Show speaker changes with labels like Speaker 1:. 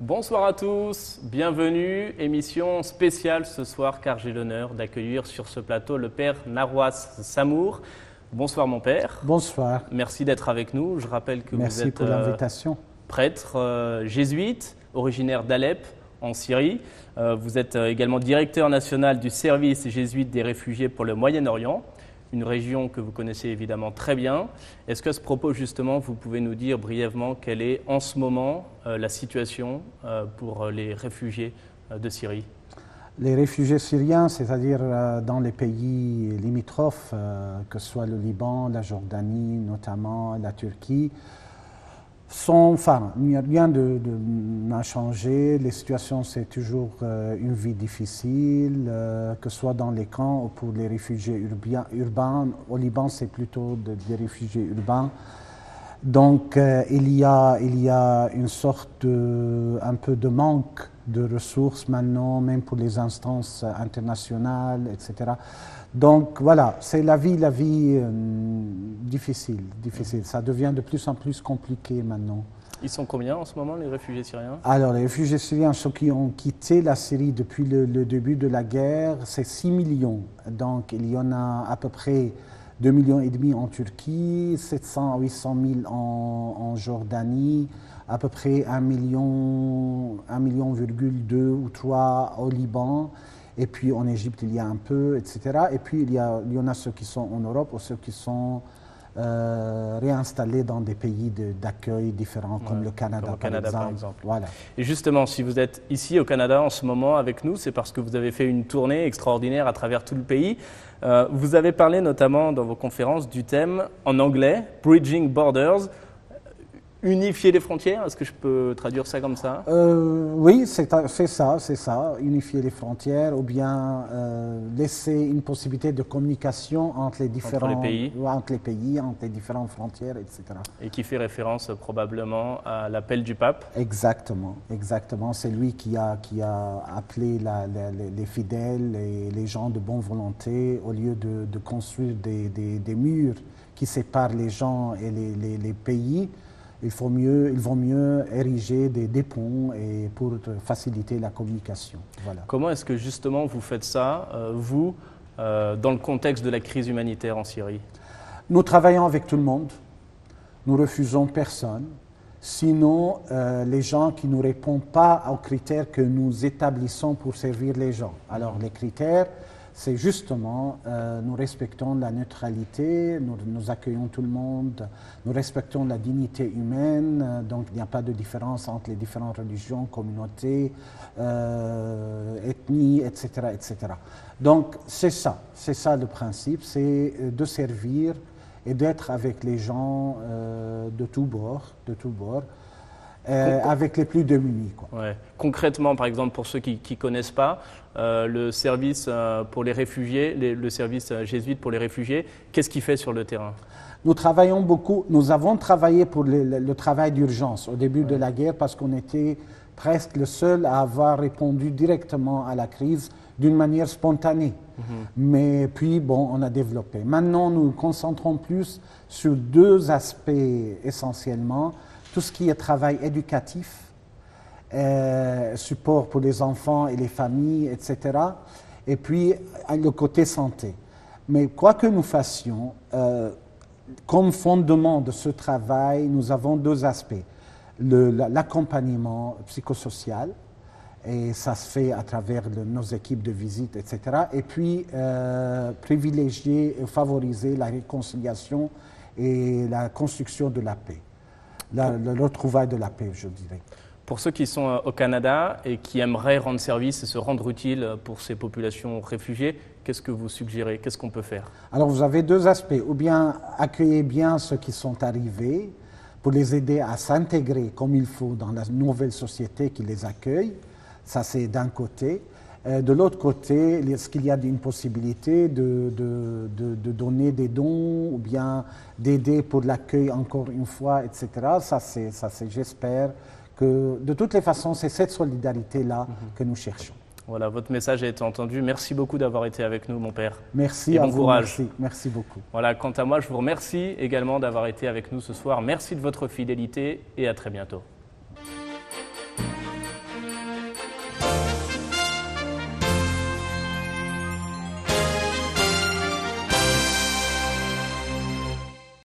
Speaker 1: Bonsoir à tous, bienvenue, émission spéciale ce soir car j'ai l'honneur d'accueillir sur ce plateau le père Narwas Samour. Bonsoir mon père.
Speaker 2: Bonsoir.
Speaker 1: Merci d'être avec nous. Je rappelle que
Speaker 2: Merci
Speaker 1: vous êtes
Speaker 2: pour l'invitation.
Speaker 1: Prêtre jésuite, originaire d'Alep en Syrie. Vous êtes également directeur national du service jésuite des réfugiés pour le Moyen-Orient, une région que vous connaissez évidemment très bien. Est-ce qu'à ce propos, justement, vous pouvez nous dire brièvement quelle est en ce moment la situation pour les réfugiés de Syrie?
Speaker 2: Les réfugiés syriens, c'est-à-dire dans les pays limitrophes, que ce soit le Liban, la Jordanie, notamment la Turquie, rien n'a changé. Les situations, c'est toujours une vie difficile, que ce soit dans les camps ou pour les réfugiés urbains. Au Liban, c'est plutôt des réfugiés urbains. Donc, il y a une sorte un peu de manque de ressources maintenant, même pour les instances internationales, etc. Donc voilà, c'est la vie difficile. Ça devient de plus en plus compliqué maintenant.
Speaker 1: Ils sont combien en ce moment, les réfugiés syriens?
Speaker 2: Alors, les réfugiés syriens, ceux qui ont quitté la Syrie depuis le début de la guerre, c'est 6 millions. Donc, il y en a à peu près 2,5 millions en Turquie, 700 à 800 000 en Jordanie, à peu près 1,2 million ou 3 au Liban. Et puis en Égypte, il y a un peu, etc. Et puis il y en a ceux qui sont en Europe ou ceux qui sont réinstallés dans des pays d'accueil différents, comme le Canada, par exemple. Voilà.
Speaker 1: Et justement, si vous êtes ici au Canada en ce moment avec nous, c'est parce que vous avez fait une tournée extraordinaire à travers tout le pays. Vous avez parlé notamment dans vos conférences du thème en anglais, Bridging Borders. Unifier les frontières, est-ce que je peux traduire ça comme ça?
Speaker 2: Oui, c'est ça, unifier les frontières ou bien laisser une possibilité de communication entre les pays, entre les différentes frontières, etc.
Speaker 1: Et qui fait référence probablement à l'appel du pape?
Speaker 2: Exactement. C'est lui qui a appelé les fidèles et les gens de bonne volonté, au lieu de construire des murs qui séparent les gens et les pays. Il vaut mieux ériger des ponts et pour faciliter la communication. Voilà.
Speaker 1: Comment est-ce que justement vous faites ça, vous, dans le contexte de la crise humanitaire en Syrie?
Speaker 2: Nous travaillons avec tout le monde. Nous refusons personne. Sinon, les gens qui ne répondent pas aux critères que nous établissons pour servir les gens. Alors, les critères, c'est justement, nous respectons la neutralité, nous accueillons tout le monde, nous respectons la dignité humaine, donc il n'y a pas de différence entre les différentes religions, communautés, ethnies, etc., etc. Donc c'est ça le principe, c'est de servir et d'être avec les gens de tous bords. Avec les plus démunis.
Speaker 1: Ouais. Concrètement, par exemple, pour ceux qui ne connaissent pas, le service pour les réfugiés, le service jésuite pour les réfugiés, qu'est-ce qu'il fait sur le terrain?
Speaker 2: Nous travaillons beaucoup, nous avons travaillé pour le travail d'urgence au début de la guerre parce qu'on était presque le seul à avoir répondu directement à la crise d'une manière spontanée. Mais puis, on a développé. Maintenant, nous nous concentrons plus sur deux aspects essentiellement. Tout ce qui est travail éducatif, support pour les enfants et les familles, etc. Et puis, le côté santé. Mais quoi que nous fassions, comme fondement de ce travail, nous avons deux aspects. L'accompagnement psychosocial, et ça se fait à travers nos équipes de visite, etc. Et puis, privilégier et favoriser la réconciliation et la construction de la paix. Le retrouvaille de la paix, je dirais.
Speaker 1: Pour ceux qui sont au Canada et qui aimeraient rendre service et se rendre utile pour ces populations réfugiées, qu'est-ce que vous suggérez? Qu'est-ce qu'on peut faire?
Speaker 2: Alors, vous avez deux aspects. Ou bien accueillez bien ceux qui sont arrivés pour les aider à s'intégrer comme il faut dans la nouvelle société qui les accueille. Ça, c'est d'un côté. De l'autre côté, est-ce qu'il y a une possibilité de donner des dons ou bien d'aider pour l'accueil encore une fois, etc. Ça, c'est, j'espère que de toutes les façons, c'est cette solidarité-là que nous cherchons.
Speaker 1: Voilà, votre message a été entendu. Merci beaucoup d'avoir été avec nous, mon père.
Speaker 2: Merci
Speaker 1: à vous. Bon courage.
Speaker 2: Merci beaucoup.
Speaker 1: Voilà, quant à moi, je vous remercie également d'avoir été avec nous ce soir. Merci de votre fidélité et à très bientôt.